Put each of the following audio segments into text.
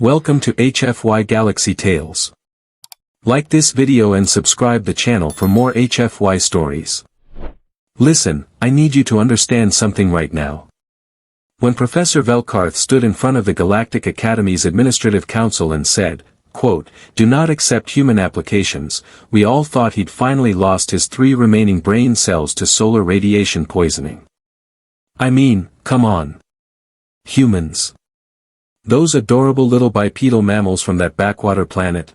Welcome to HFY Galaxy Tales. Like this video and subscribe the channel for more HFY stories. Listen, I need you to understand something right now. When Professor Velkarth stood in front of the Galactic Academy's Administrative Council and said, quote, "Do not accept human applications," we all thought he'd finally lost his 3 remaining brain cells to solar radiation poisoning. I mean, come on. Humans. Those adorable little bipedal mammals from that backwater planet.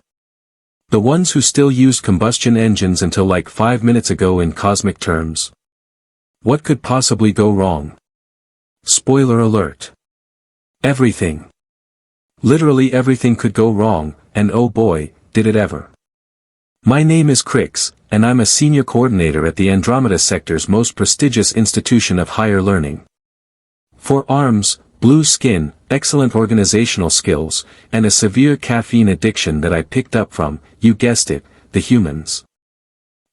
The ones who still used combustion engines until like 5 minutes ago in cosmic terms. What could possibly go wrong? Spoiler alert. Everything. Literally everything could go wrong, and oh boy, did it ever. My name is Crix, and I'm a senior coordinator at the Andromeda sector's most prestigious institution of higher learning. 4 arms, blue skin, excellent organizational skills, and a severe caffeine addiction that I picked up from, you guessed it, the humans.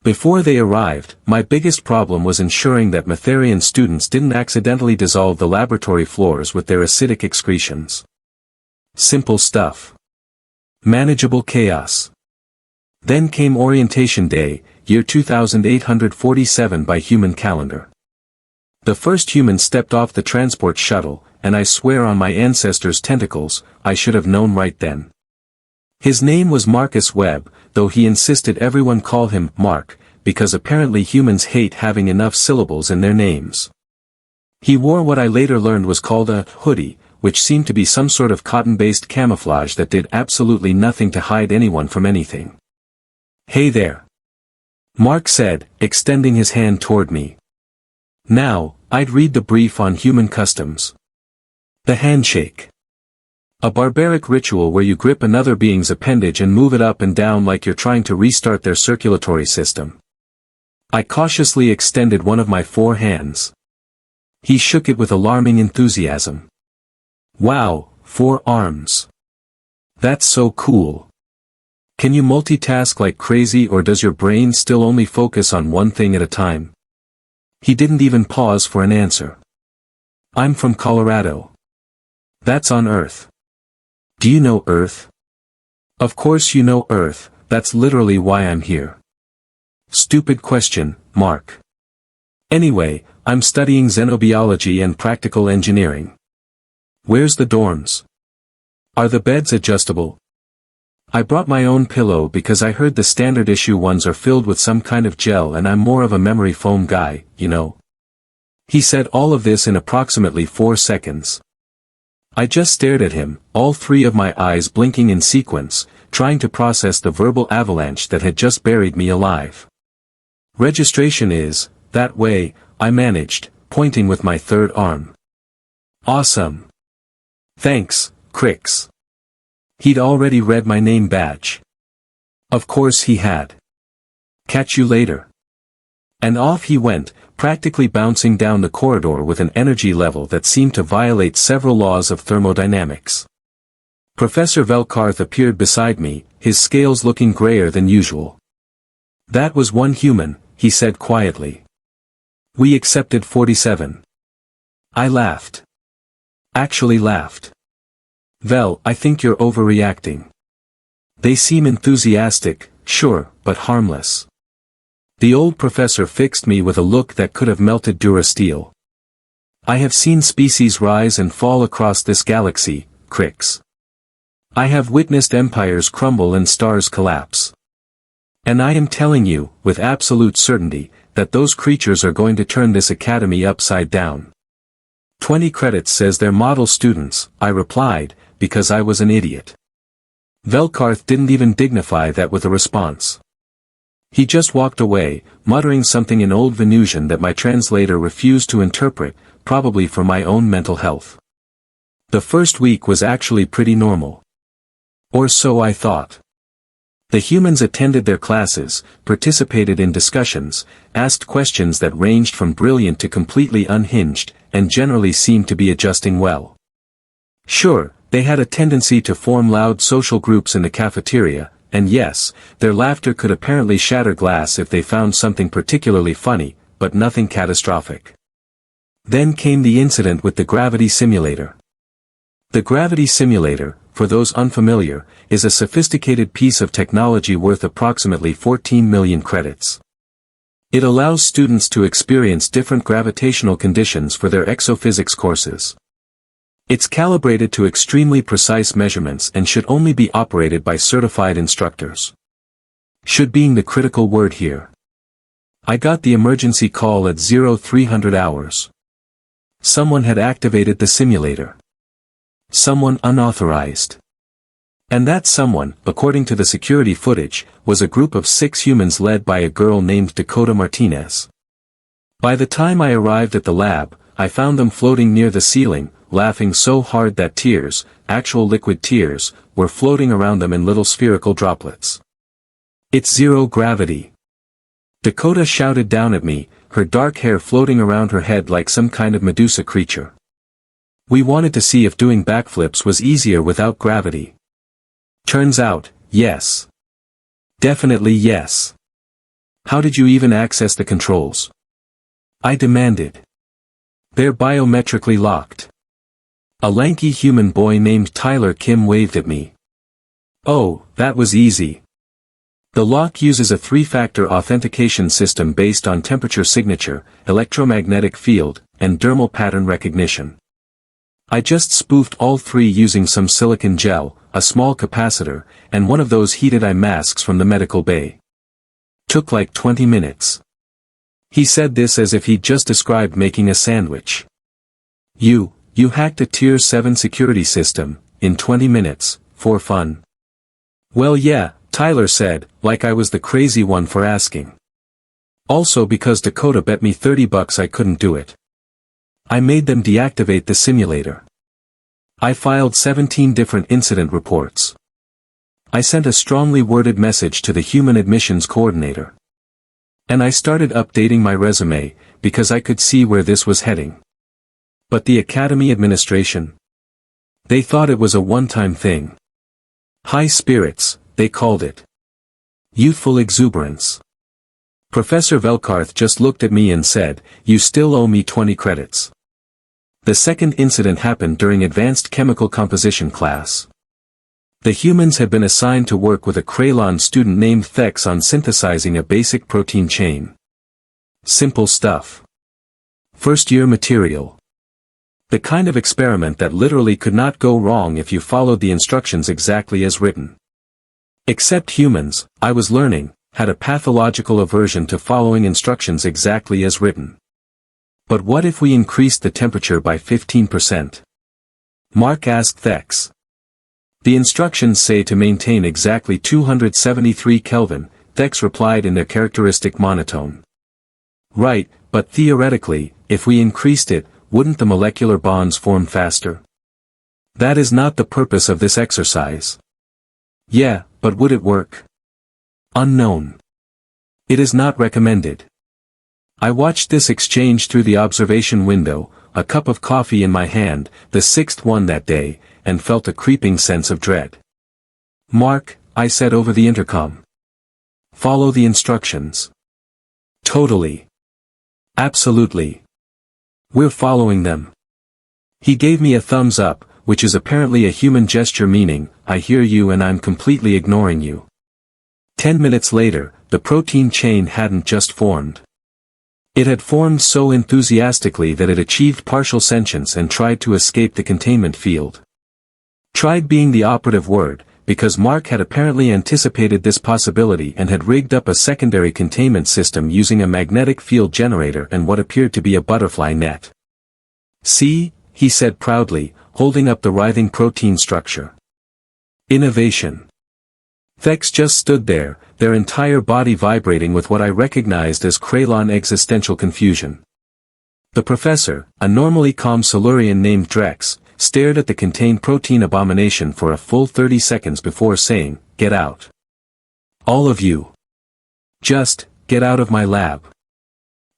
Before they arrived, my biggest problem was ensuring that Matherian students didn't accidentally dissolve the laboratory floors with their acidic excretions. Simple stuff. Manageable chaos. Then came orientation day, year 2847 by human calendar. The first human stepped off the transport shuttle, and I swear on my ancestors' tentacles, I should have known right then. His name was Marcus Webb, though he insisted everyone call him Mark, because apparently humans hate having enough syllables in their names. He wore what I later learned was called a hoodie, which seemed to be some sort of cotton-based camouflage that did absolutely nothing to hide anyone from anything. "Hey there," Mark said, extending his hand toward me. Now, I'd read the brief on human customs. The handshake. A barbaric ritual where you grip another being's appendage and move it up and down like you're trying to restart their circulatory system. I cautiously extended one of my 4 hands. He shook it with alarming enthusiasm. Wow, 4 arms. That's so cool. Can you multitask like crazy, or does your brain still only focus on one thing at a time? He didn't even pause for an answer. I'm from Colorado. That's on Earth. Do you know Earth? Of course you know Earth, that's literally why I'm here. Stupid question, Mark. Anyway, I'm studying xenobiology and practical engineering. Where's the dorms? Are the beds adjustable? I brought my own pillow because I heard the standard issue ones are filled with some kind of gel and I'm more of a memory foam guy, you know. He said all of this in approximately 4 seconds. I just stared at him, all 3 of my eyes blinking in sequence, trying to process the verbal avalanche that had just buried me alive. Registration is, that way, I managed, pointing with my 3rd arm. Awesome. Thanks, Crix. He'd already read my name badge. Of course he had. Catch you later. And off he went, practically bouncing down the corridor with an energy level that seemed to violate several laws of thermodynamics. Professor Velkarth appeared beside me, his scales looking grayer than usual. That was 1 human, he said quietly. We accepted 47. I laughed. Actually laughed. Vel, I think you're overreacting. They seem enthusiastic, sure, but harmless. The old professor fixed me with a look that could have melted Durasteel. I have seen species rise and fall across this galaxy, Crix. I have witnessed empires crumble and stars collapse. And I am telling you, with absolute certainty, that those creatures are going to turn this academy upside down. 20 credits says they're model students, I replied, because I was an idiot. Velkarth didn't even dignify that with a response. He just walked away, muttering something in Old Venusian that my translator refused to interpret, probably for my own mental health. The first week was actually pretty normal. Or so I thought. The humans attended their classes, participated in discussions, asked questions that ranged from brilliant to completely unhinged, and generally seemed to be adjusting well. Sure, they had a tendency to form loud social groups in the cafeteria, and yes, their laughter could apparently shatter glass if they found something particularly funny, but nothing catastrophic. Then came the incident with the gravity simulator. The gravity simulator, for those unfamiliar, is a sophisticated piece of technology worth approximately 14 million credits. It allows students to experience different gravitational conditions for their exophysics courses. It's calibrated to extremely precise measurements and should only be operated by certified instructors. Should being the critical word here. I got the emergency call at 0300 hours. Someone had activated the simulator. Someone unauthorized. And that someone, according to the security footage, was a group of 6 humans led by a girl named Dakota Martinez. By the time I arrived at the lab, I found them floating near the ceiling, laughing so hard that tears, actual liquid tears, were floating around them in little spherical droplets. "It's zero gravity," Dakota shouted down at me, her dark hair floating around her head like some kind of Medusa creature. "We wanted to see if doing backflips was easier without gravity. Turns out, yes. Definitely yes. How did you even access the controls?" I demanded. "They're biometrically locked." A lanky human boy named Tyler Kim waved at me. "Oh, that was easy. The lock uses a 3-factor authentication system based on temperature signature, electromagnetic field, and dermal pattern recognition. I just spoofed all 3 using some silicon gel, a small capacitor, and one of those heated eye masks from the medical bay. Took like 20 minutes. He said this as if he'd just described making a sandwich. You hacked a Tier 7 security system, in 20 minutes, for fun." "Well yeah," Tyler said, like I was the crazy one for asking. "Also because Dakota bet me $30 I couldn't do it. I made them deactivate the simulator. I filed 17 different incident reports. I sent a strongly worded message to the human admissions coordinator. And I started updating my resume, because I could see where this was heading. But the Academy administration? They thought it was a one-time thing. High spirits, they called it. Youthful exuberance. Professor Velkarth just looked at me and said, 'You still owe me 20 credits. The second incident happened during advanced chemical composition class. The humans had been assigned to work with a Kralon student named Thex on synthesizing a basic protein chain. Simple stuff. First-year material. The kind of experiment that literally could not go wrong if you followed the instructions exactly as written. Except humans, I was learning, had a pathological aversion to following instructions exactly as written. But what if we increased the temperature by 15%? Mark asked Thex. The instructions say to maintain exactly 273 Kelvin, Thex replied in their characteristic monotone. Right, but theoretically, if we increased it, wouldn't the molecular bonds form faster? That is not the purpose of this exercise. Yeah, but would it work? Unknown. It is not recommended. I watched this exchange through the observation window, a cup of coffee in my hand, the 6th one that day, and felt a creeping sense of dread. "Mark," I said over the intercom. "Follow the instructions." "Totally. Absolutely. We're following them." He gave me a thumbs up, which is apparently a human gesture meaning, "I hear you and I'm completely ignoring you." 10 minutes later, the protein chain hadn't just formed. It had formed so enthusiastically that it achieved partial sentience and tried to escape the containment field. Tried being the operative word, because Mark had apparently anticipated this possibility and had rigged up a secondary containment system using a magnetic field generator and what appeared to be a butterfly net. "See," he said proudly, holding up the writhing protein structure. Innovation. Thex just stood there, their entire body vibrating with what I recognized as Kralon existential confusion. The professor, a normally calm Silurian named Drex, stared at the contained protein abomination for a full 30 seconds before saying, "Get out. All of you. Just, get out of my lab."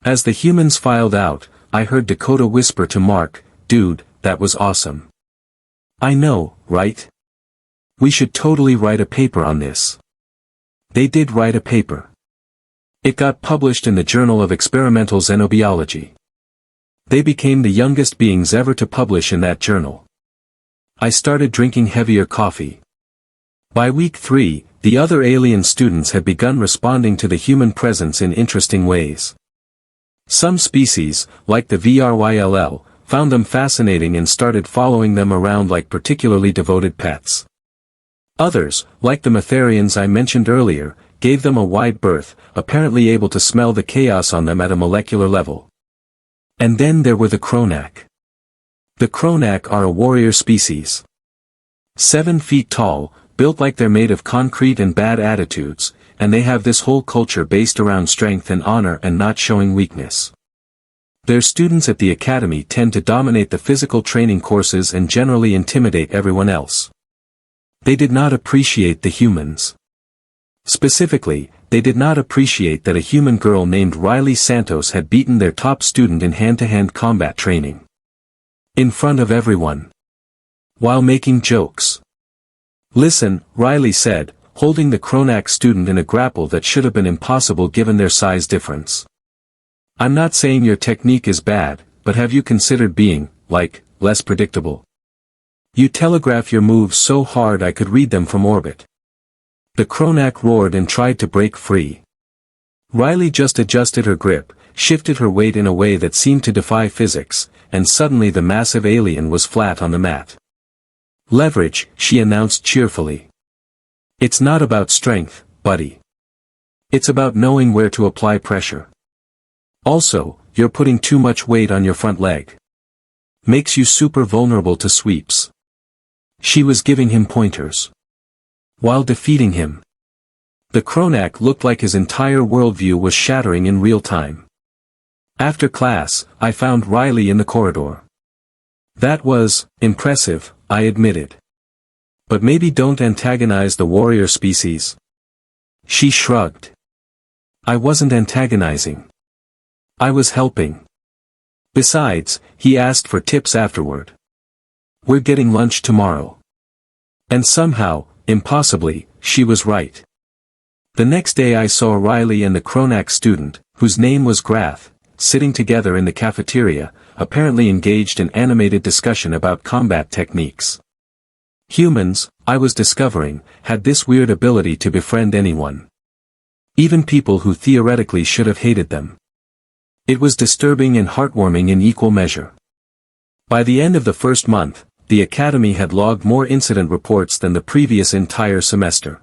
As the humans filed out, I heard Dakota whisper to Mark, "Dude, that was awesome." "I know, right? We should totally write a paper on this." They did write a paper. It got published in the Journal of Experimental Xenobiology. They became the youngest beings ever to publish in that journal. I started drinking heavier coffee. By week 3, the other alien students had begun responding to the human presence in interesting ways. Some species, like the VRYLL, found them fascinating and started following them around like particularly devoted pets. Others, like the Metharians I mentioned earlier, gave them a wide berth, apparently able to smell the chaos on them at a molecular level. And then there were the Kronak. The Kronak are a warrior species. 7 feet tall, built like they're made of concrete and bad attitudes, and they have this whole culture based around strength and honor and not showing weakness. Their students at the academy tend to dominate the physical training courses and generally intimidate everyone else. They did not appreciate the humans. Specifically, they did not appreciate that a human girl named Riley Santos had beaten their top student in hand-to-hand combat training. In front of everyone. While making jokes. "Listen," Riley said, holding the Kronak student in a grapple that should have been impossible given their size difference. "I'm not saying your technique is bad, but have you considered being, less predictable? You telegraph your moves so hard I could read them from orbit." The Kronak roared and tried to break free. Riley just adjusted her grip, shifted her weight in a way that seemed to defy physics, and suddenly the massive alien was flat on the mat. "Leverage," she announced cheerfully. "It's not about strength, buddy. It's about knowing where to apply pressure. Also, you're putting too much weight on your front leg. Makes you super vulnerable to sweeps." She was giving him pointers. While defeating him. The Kronak looked like his entire worldview was shattering in real time. After class, I found Riley in the corridor. "That was impressive," I admitted. "But maybe don't antagonize the warrior species." She shrugged. "I wasn't antagonizing. I was helping. Besides, he asked for tips afterward. We're getting lunch tomorrow." And somehow, impossibly, she was right. The next day I saw Riley and the Kronak student, whose name was Grath, sitting together in the cafeteria, apparently engaged in animated discussion about combat techniques. Humans, I was discovering, had this weird ability to befriend anyone. Even people who theoretically should have hated them. It was disturbing and heartwarming in equal measure. By the end of the first month, the Academy had logged more incident reports than the previous entire semester.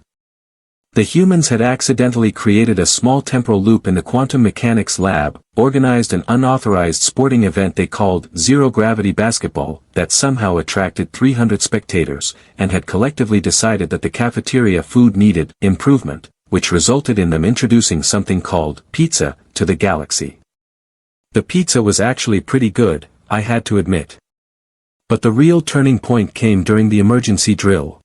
The humans had accidentally created a small temporal loop in the quantum mechanics lab, organized an unauthorized sporting event they called zero-gravity basketball, that somehow attracted 300 spectators, and had collectively decided that the cafeteria food needed improvement, which resulted in them introducing something called pizza to the galaxy. The pizza was actually pretty good, I had to admit. But the real turning point came during the emergency drill.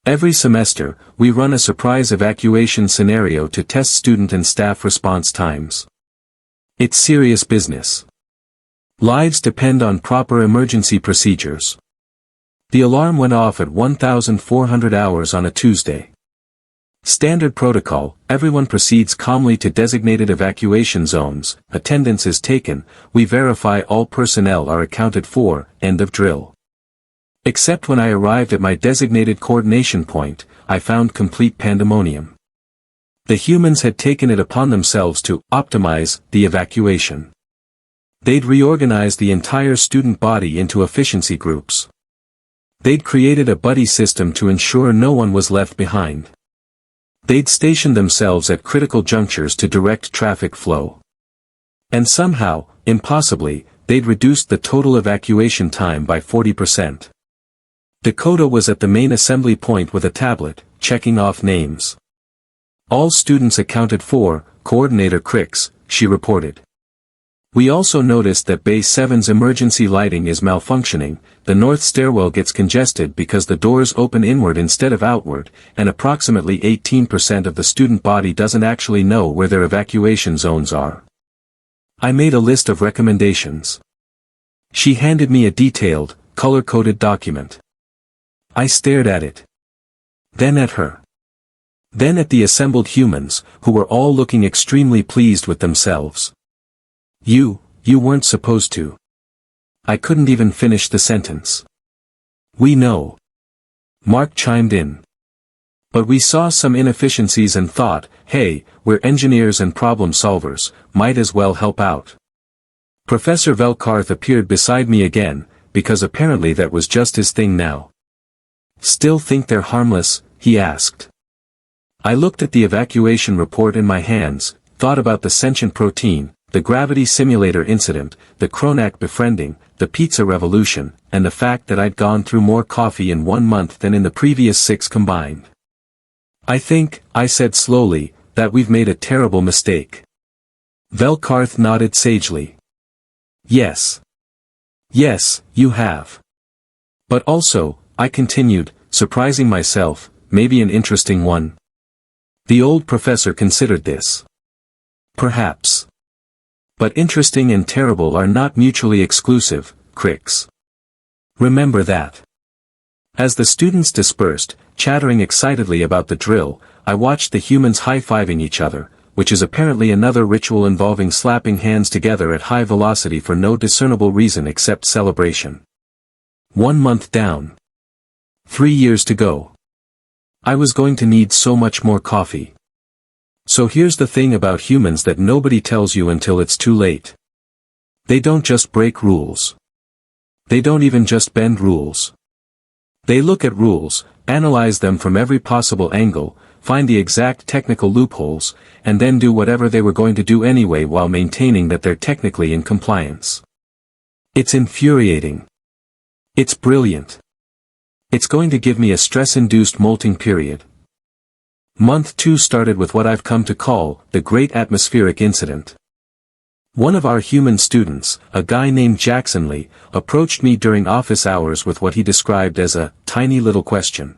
Every semester, we run a surprise evacuation scenario to test student and staff response times. It's serious business. Lives depend on proper emergency procedures. The alarm went off at 1,400 hours on a Tuesday. Standard protocol, everyone proceeds calmly to designated evacuation zones, attendance is taken, we verify all personnel are accounted for, end of drill. Except when I arrived at my designated coordination point, I found complete pandemonium. The humans had taken it upon themselves to optimize the evacuation. They'd reorganized the entire student body into efficiency groups. They'd created a buddy system to ensure no one was left behind. They'd stationed themselves at critical junctures to direct traffic flow. And somehow, impossibly, they'd reduced the total evacuation time by 40%. Dakota was at the main assembly point with a tablet, checking off names. "All students accounted for, Coordinator Crix," she reported. "We also noticed that Bay 7's emergency lighting is malfunctioning, the north stairwell gets congested because the doors open inward instead of outward, and approximately 18% of the student body doesn't actually know where their evacuation zones are." I made a list of recommendations. She handed me a detailed, color-coded document. I stared at it. Then at her. Then at the assembled humans, who were all looking extremely pleased with themselves. You weren't supposed to." I couldn't even finish the sentence. We know. Mark chimed in. But we saw some inefficiencies and thought, hey, we're engineers and problem solvers, might as well help out. Professor Velkarth appeared beside me again, because apparently that was just his thing now. Still think they're harmless? He asked. I looked at the evacuation report in my hands, thought about the sentient protein, the gravity simulator incident, the Kronak befriending, the pizza revolution, and the fact that I'd gone through more coffee in 1 month than in the previous 6 combined. I think, I said slowly, that we've made a terrible mistake. Velkarth nodded sagely. Yes. Yes, you have. But also, I continued, surprising myself, maybe an interesting one. The old professor considered this. Perhaps. But interesting and terrible are not mutually exclusive, Crix. Remember that. As the students dispersed, chattering excitedly about the drill, I watched the humans high-fiving each other, which is apparently another ritual involving slapping hands together at high velocity for no discernible reason except celebration. 1 month down. 3 years to go. I was going to need so much more coffee. So here's the thing about humans that nobody tells you until it's too late. They don't just break rules. They don't even just bend rules. They look at rules, analyze them from every possible angle, find the exact technical loopholes, and then do whatever they were going to do anyway while maintaining that they're technically in compliance. It's infuriating. It's brilliant. It's going to give me a stress-induced molting period. Month 2 started with what I've come to call the Great Atmospheric Incident. One of our human students, a guy named Jackson Lee, approached me during office hours with what he described as a tiny little question.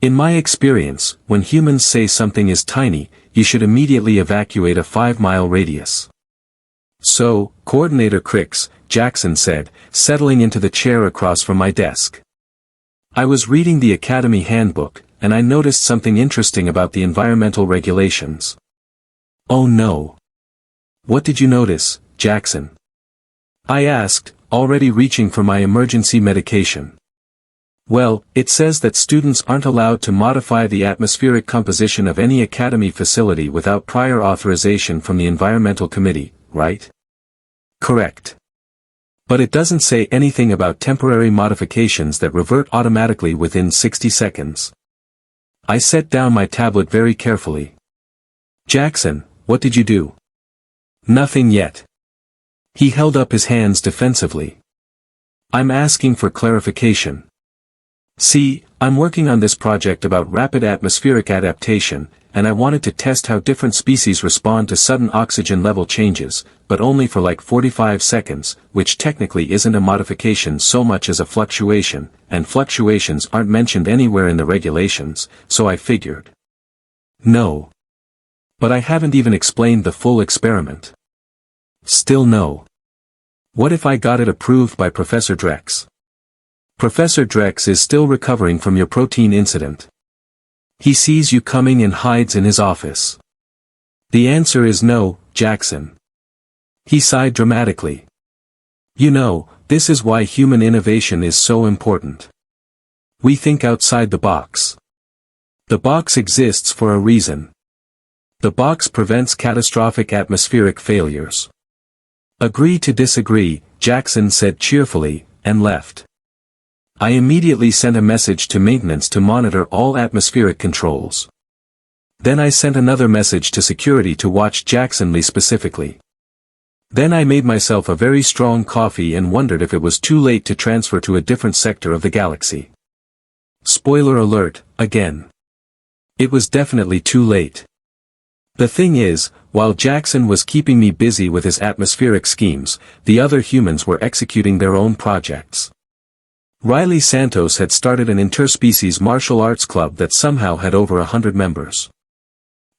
In my experience, when humans say something is tiny, you should immediately evacuate a 5-mile radius. So, Coordinator Crix, Jackson said, settling into the chair across from my desk. I was reading the Academy handbook, and I noticed something interesting about the environmental regulations. Oh no. What did you notice, Jackson? I asked, already reaching for my emergency medication. Well, it says that students aren't allowed to modify the atmospheric composition of any academy facility without prior authorization from the environmental committee, right? Correct. But it doesn't say anything about temporary modifications that revert automatically within 60 seconds. I set down my tablet very carefully. Jackson, what did you do? Nothing yet. He held up his hands defensively. I'm asking for clarification. See, I'm working on this project about rapid atmospheric adaptation, and I wanted to test how different species respond to sudden oxygen level changes, but only for like 45 seconds, which technically isn't a modification so much as a fluctuation, and fluctuations aren't mentioned anywhere in the regulations, so I figured. No. But I haven't even explained the full experiment. Still no. What if I got it approved by Professor Drex? Professor Drex is still recovering from your protein incident. He sees you coming and hides in his office. The answer is no, Jackson. He sighed dramatically. You know, this is why human innovation is so important. We think outside the box. The box exists for a reason. The box prevents catastrophic atmospheric failures. Agree to disagree, Jackson said cheerfully, and left. I immediately sent a message to maintenance to monitor all atmospheric controls. Then I sent another message to security to watch Jackson Lee specifically. Then I made myself a very strong coffee and wondered if it was too late to transfer to a different sector of the galaxy. Spoiler alert, again. It was definitely too late. The thing is, while Jackson was keeping me busy with his atmospheric schemes, the other humans were executing their own projects. Riley Santos had started an interspecies martial arts club that somehow had over 100 members.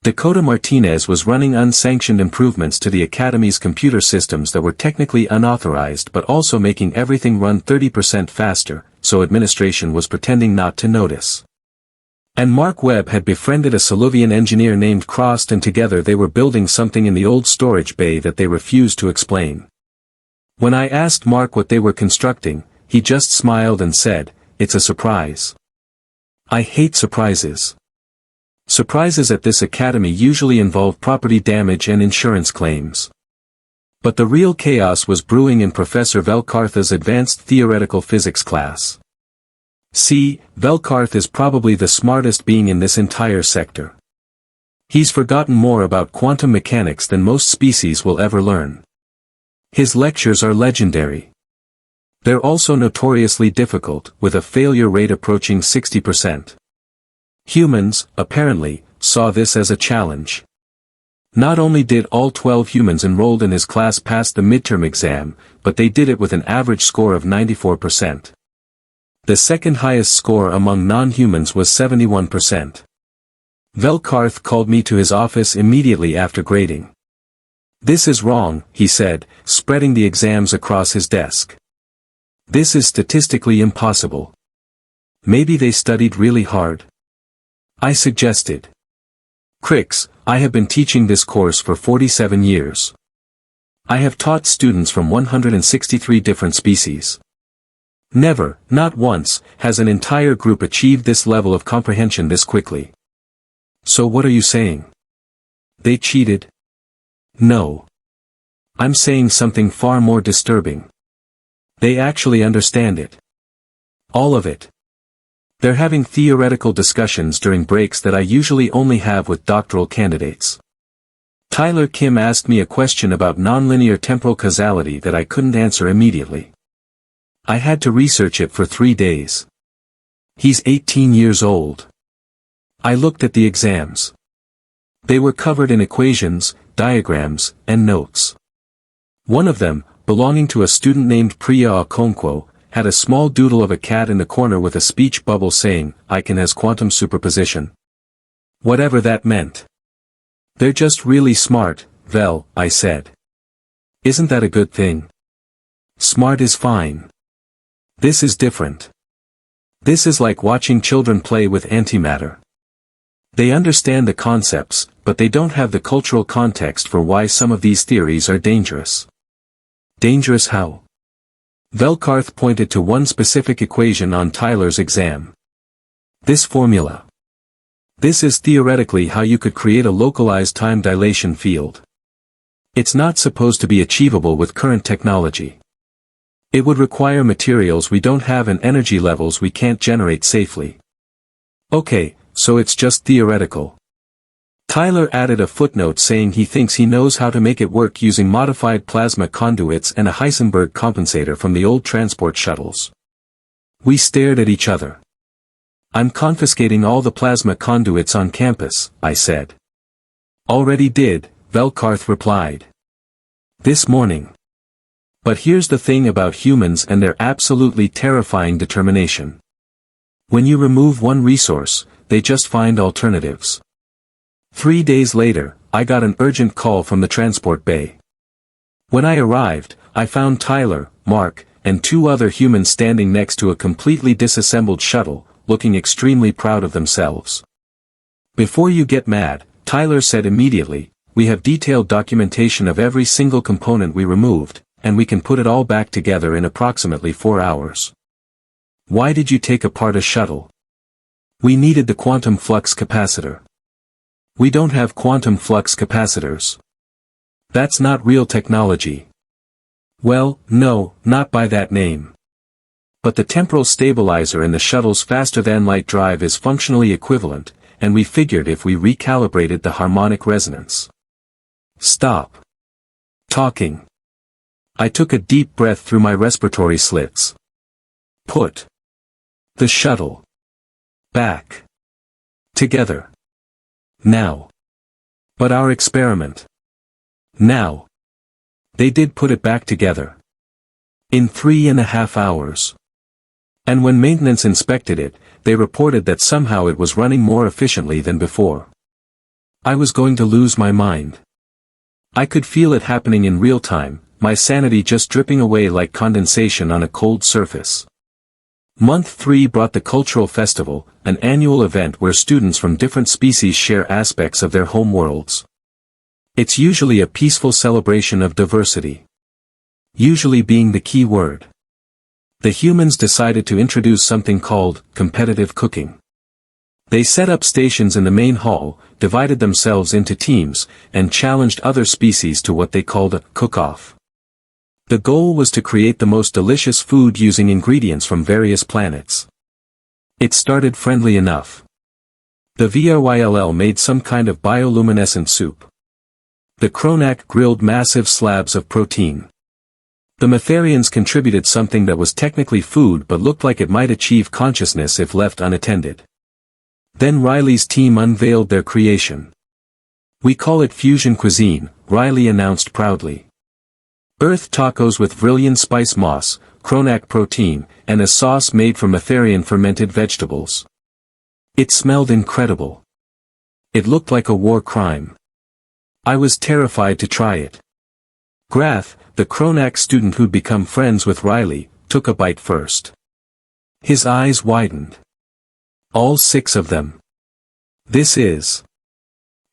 Dakota Martinez was running unsanctioned improvements to the Academy's computer systems that were technically unauthorized but also making everything run 30% faster, so administration was pretending not to notice. And Mark Webb had befriended a Soluvian engineer named Crost, and together they were building something in the old storage bay that they refused to explain. When I asked Mark what they were constructing, he just smiled and said, it's a surprise. I hate surprises. Surprises at this academy usually involve property damage and insurance claims. But the real chaos was brewing in Professor Velkarth's advanced theoretical physics class. See, Velkarth is probably the smartest being in this entire sector. He's forgotten more about quantum mechanics than most species will ever learn. His lectures are legendary. They're also notoriously difficult, with a failure rate approaching 60%. Humans, apparently, saw this as a challenge. Not only did all 12 humans enrolled in his class pass the midterm exam, but they did it with an average score of 94%. The second highest score among non-humans was 71%. Velkarth called me to his office immediately after grading. "This is wrong," he said, spreading the exams across his desk. "This is statistically impossible. Maybe they studied really hard." I suggested. "Crix, I have been teaching this course for 47 years. I have taught students from 163 different species. Never, not once, has an entire group achieved this level of comprehension this quickly. So what are you saying? They cheated? No. I'm saying something far more disturbing. They actually understand it. All of it. They're having theoretical discussions during breaks that I usually only have with doctoral candidates. Tyler Kim asked me a question about nonlinear temporal causality that I couldn't answer immediately. I had to research it for 3 days. He's 18 years old. I looked at the exams. They were covered in equations, diagrams, and notes. One of them, belonging to a student named Priya Okonkwo, had a small doodle of a cat in the corner with a speech bubble saying, "I can has quantum superposition." Whatever that meant. "They're just really smart, Vel," I said. "Isn't that a good thing? Smart is fine. This is different. This is like watching children play with antimatter. They understand the concepts, but they don't have the cultural context for why some of these theories are dangerous." Dangerous how? Velkarth pointed to one specific equation on Tyler's exam. This formula. This is theoretically how you could create a localized time dilation field. It's not supposed to be achievable with current technology. It would require materials we don't have and energy levels we can't generate safely. Okay, so it's just theoretical. Tyler added a footnote saying he thinks he knows how to make it work using modified plasma conduits and a Heisenberg compensator from the old transport shuttles. We stared at each other. "I'm confiscating all the plasma conduits on campus," I said. "Already did," Velkarth replied. "This morning." But here's the thing about humans and their absolutely terrifying determination. When you remove one resource, they just find alternatives. 3 days later, I got an urgent call from the transport bay. When I arrived, I found Tyler, Mark, and 2 other humans standing next to a completely disassembled shuttle, looking extremely proud of themselves. "Before you get mad," Tyler said immediately, "we have detailed documentation of every single component we removed, and we can put it all back together in approximately 4 hours. Why did you take apart a shuttle?" "We needed the quantum flux capacitor." "We don't have quantum flux capacitors. That's not real technology." "Well, no, not by that name. But the temporal stabilizer in the shuttle's faster-than-light drive is functionally equivalent, and we figured if we recalibrated the harmonic resonance." "Stop talking." I took a deep breath through my respiratory slits. "Put the shuttle back together. Now." "But our experiment." "Now." They did put it back together. In 3.5 hours. And when maintenance inspected it, they reported that somehow it was running more efficiently than before. I was going to lose my mind. I could feel it happening in real time, my sanity just dripping away like condensation on a cold surface. Month 3 brought the Cultural Festival, an annual event where students from different species share aspects of their home worlds. It's usually a peaceful celebration of diversity. Usually being the key word. The humans decided to introduce something called competitive cooking. They set up stations in the main hall, divided themselves into teams, and challenged other species to what they called a cook-off. The goal was to create the most delicious food using ingredients from various planets. It started friendly enough. The VRYLL made some kind of bioluminescent soup. The Kronak grilled massive slabs of protein. The Metharians contributed something that was technically food but looked like it might achieve consciousness if left unattended. Then Riley's team unveiled their creation. "We call it fusion cuisine," Riley announced proudly. Earth tacos with Vrillian spice moss, Kronak protein, and a sauce made from Metharian fermented vegetables. It smelled incredible. It looked like a war crime. I was terrified to try it. Grath, the Kronak student who'd become friends with Riley, took a bite first. His eyes widened. All 6 of them. This is...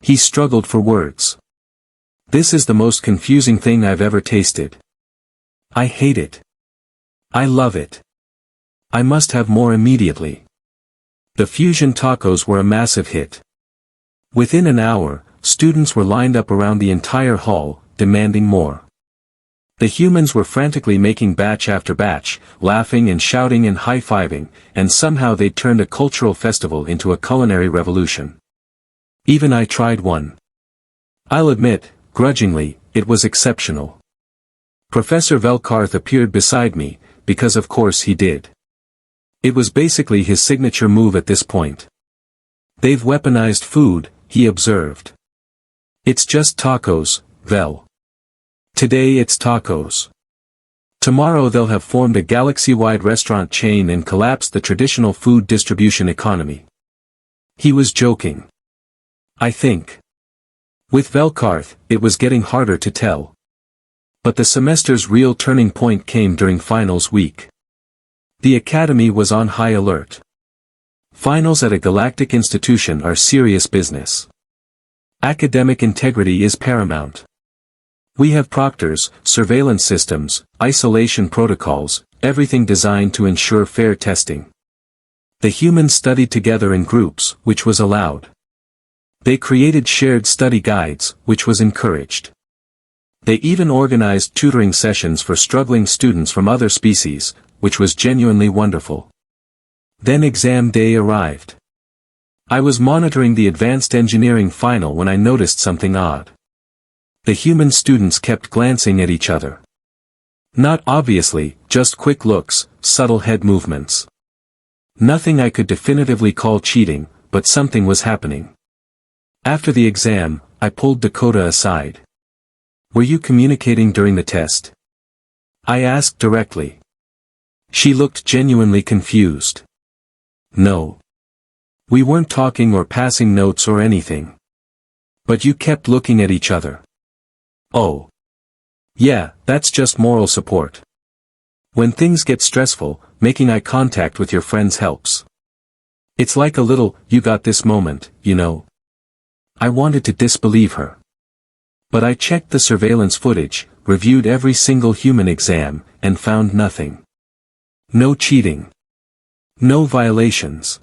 He struggled for words. This is the most confusing thing I've ever tasted. I hate it. I love it. I must have more immediately. The fusion tacos were a massive hit. Within an hour, students were lined up around the entire hall, demanding more. The humans were frantically making batch after batch, laughing and shouting and high-fiving, and somehow they'd turned a cultural festival into a culinary revolution. Even I tried one. I'll admit, grudgingly, it was exceptional. Professor Velkarth appeared beside me, because of course he did. It was basically his signature move at this point. "They've weaponized food," he observed. "It's just tacos, Vel. Today it's tacos. Tomorrow they'll have formed a galaxy-wide restaurant chain and collapsed the traditional food distribution economy." He was joking. I think. With Velkarth, it was getting harder to tell. But the semester's real turning point came during finals week. The Academy was on high alert. Finals at a galactic institution are serious business. Academic integrity is paramount. We have proctors, surveillance systems, isolation protocols, everything designed to ensure fair testing. The humans studied together in groups, which was allowed. They created shared study guides, which was encouraged. They even organized tutoring sessions for struggling students from other species, which was genuinely wonderful. Then exam day arrived. I was monitoring the advanced engineering final when I noticed something odd. The human students kept glancing at each other. Not obviously, just quick looks, subtle head movements. Nothing I could definitively call cheating, but something was happening. After the exam, I pulled Dakota aside. "Were you communicating during the test?" I asked directly. She looked genuinely confused. "No. We weren't talking or passing notes or anything. But you kept looking at each other." "Oh. Yeah, that's just moral support. When things get stressful, making eye contact with your friends helps. It's like a little, you got this moment, you know." I wanted to disbelieve her. But I checked the surveillance footage, reviewed every single human exam, and found nothing. No cheating. No violations.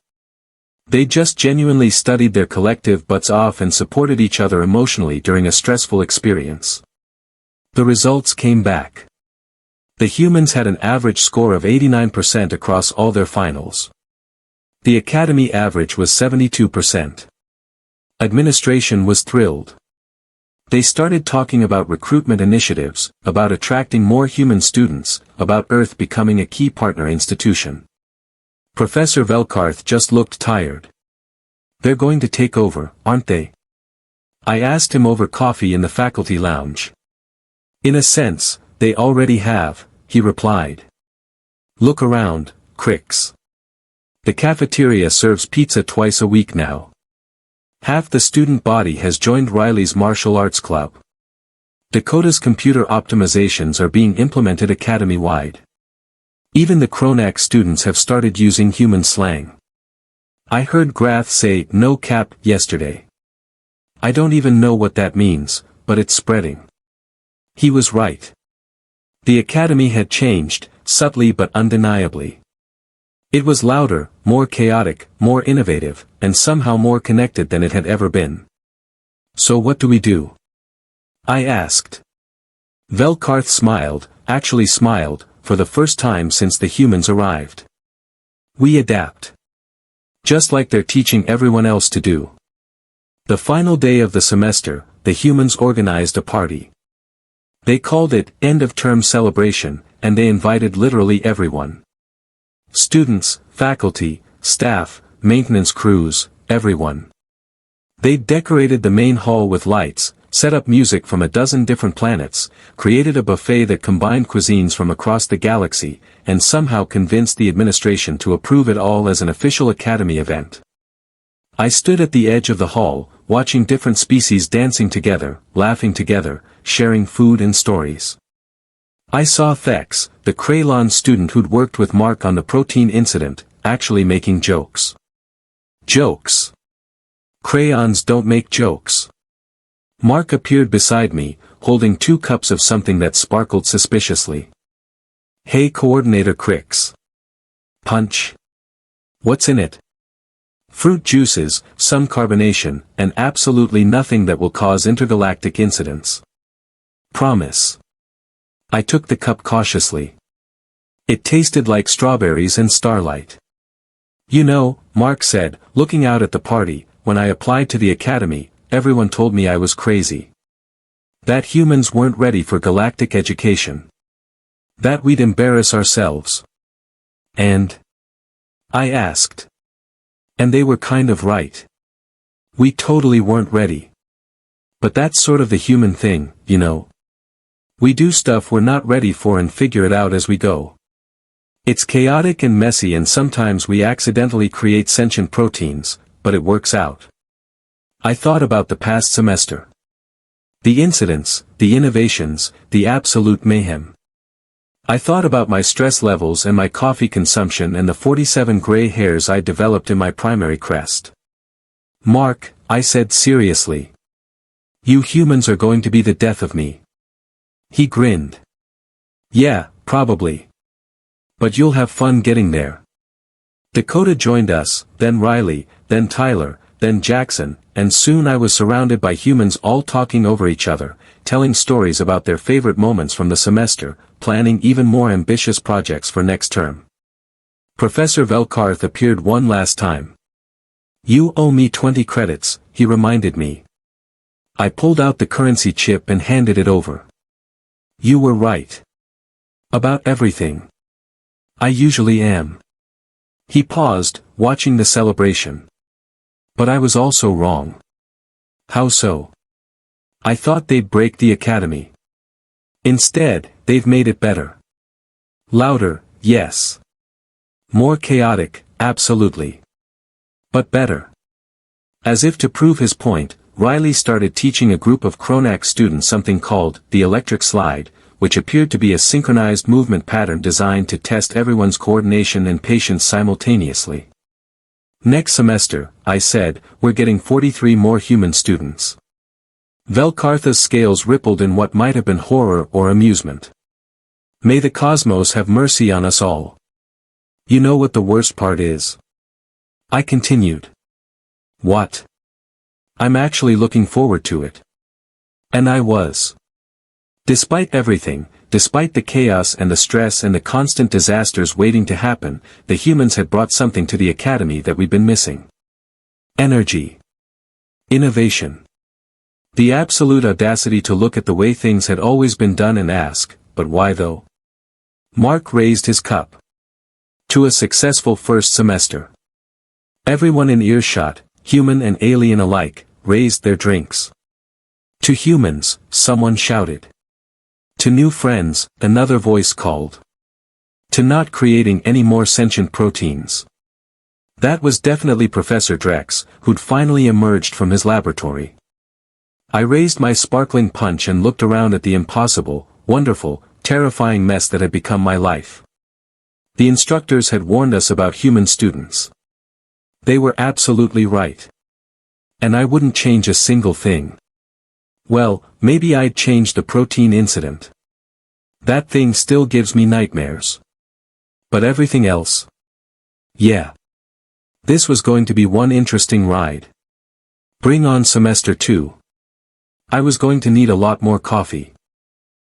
They just genuinely studied their collective butts off and supported each other emotionally during a stressful experience. The results came back. The humans had an average score of 89% across all their finals. The Academy average was 72%. Administration was thrilled. They started talking about recruitment initiatives, about attracting more human students, about Earth becoming a key partner institution. Professor Velkarth just looked tired. "They're going to take over, aren't they?" I asked him over coffee in the faculty lounge. "In a sense, they already have," he replied. "Look around, Crix. The cafeteria serves pizza twice a week now. Half the student body has joined Riley's martial arts club. Dakota's computer optimizations are being implemented academy-wide. Even the Kronak students have started using human slang. I heard Grath say no cap yesterday. I don't even know what that means, but it's spreading." He was right. The academy had changed, subtly but undeniably. It was louder, more chaotic, more innovative, and somehow more connected than it had ever been. So what do we do? I asked. Velkarth smiled, actually smiled, for the first time since the humans arrived. We adapt. Just like they're teaching everyone else to do. The final day of the semester, the humans organized a party. They called it end-of-term celebration, and they invited literally everyone. Students, faculty, staff, maintenance crews, everyone. They decorated the main hall with lights, set up music from a dozen different planets, created a buffet that combined cuisines from across the galaxy, and somehow convinced the administration to approve it all as an official academy event. I stood at the edge of the hall, watching different species dancing together, laughing together, sharing food and stories. I saw Thex, the Kraylon student who'd worked with Mark on the protein incident, actually making jokes. Jokes. Crayons don't make jokes. Mark appeared beside me, holding 2 cups of something that sparkled suspiciously. Hey Coordinator Crix. Punch. What's in it? Fruit juices, some carbonation, and absolutely nothing that will cause intergalactic incidents. Promise. I took the cup cautiously. It tasted like strawberries and starlight. You know, Mark said, looking out at the party, when I applied to the academy, everyone told me I was crazy. That humans weren't ready for galactic education. That we'd embarrass ourselves. And? I asked. And they were kind of right. We totally weren't ready. But that's sort of the human thing, you know. We do stuff we're not ready for and figure it out as we go. It's chaotic and messy and sometimes we accidentally create sentient proteins, but it works out. I thought about the past semester. The incidents, the innovations, the absolute mayhem. I thought about my stress levels and my coffee consumption and the 47 gray hairs I developed in my primary crest. Mark, I said seriously. You humans are going to be the death of me. He grinned. Yeah, probably. But you'll have fun getting there. Dakota joined us, then Riley, then Tyler, then Jackson, and soon I was surrounded by humans all talking over each other, telling stories about their favorite moments from the semester, planning even more ambitious projects for next term. Professor Velkarth appeared one last time. You owe me 20 credits, he reminded me. I pulled out the currency chip and handed it over. You were right. About everything. I usually am. He paused, watching the celebration. But I was also wrong. How so? I thought they'd break the academy. Instead, they've made it better. Louder, yes. More chaotic, absolutely. But better. As if to prove his point, Riley started teaching a group of Chronax students something called the electric slide, which appeared to be a synchronized movement pattern designed to test everyone's coordination and patience simultaneously. Next semester, I said, we're getting 43 more human students. Velkarth's scales rippled in what might have been horror or amusement. May the cosmos have mercy on us all. You know what the worst part is? I continued. What? I'm actually looking forward to it. And I was. Despite everything, despite the chaos and the stress and the constant disasters waiting to happen, the humans had brought something to the academy that we'd been missing. Energy. Innovation. The absolute audacity to look at the way things had always been done and ask, but why though? Mark raised his cup. To a successful first semester. Everyone in earshot, human and alien alike, raised their drinks. To humans, someone shouted. To new friends, another voice called. To not creating any more sentient proteins. That was definitely Professor Drex, who'd finally emerged from his laboratory. I raised my sparkling punch and looked around at the impossible, wonderful, terrifying mess that had become my life. The instructors had warned us about human students. They were absolutely right. And I wouldn't change a single thing. Well, maybe I'd change the protein incident. That thing still gives me nightmares. But everything else? Yeah. This was going to be one interesting ride. Bring on semester 2. I was going to need a lot more coffee.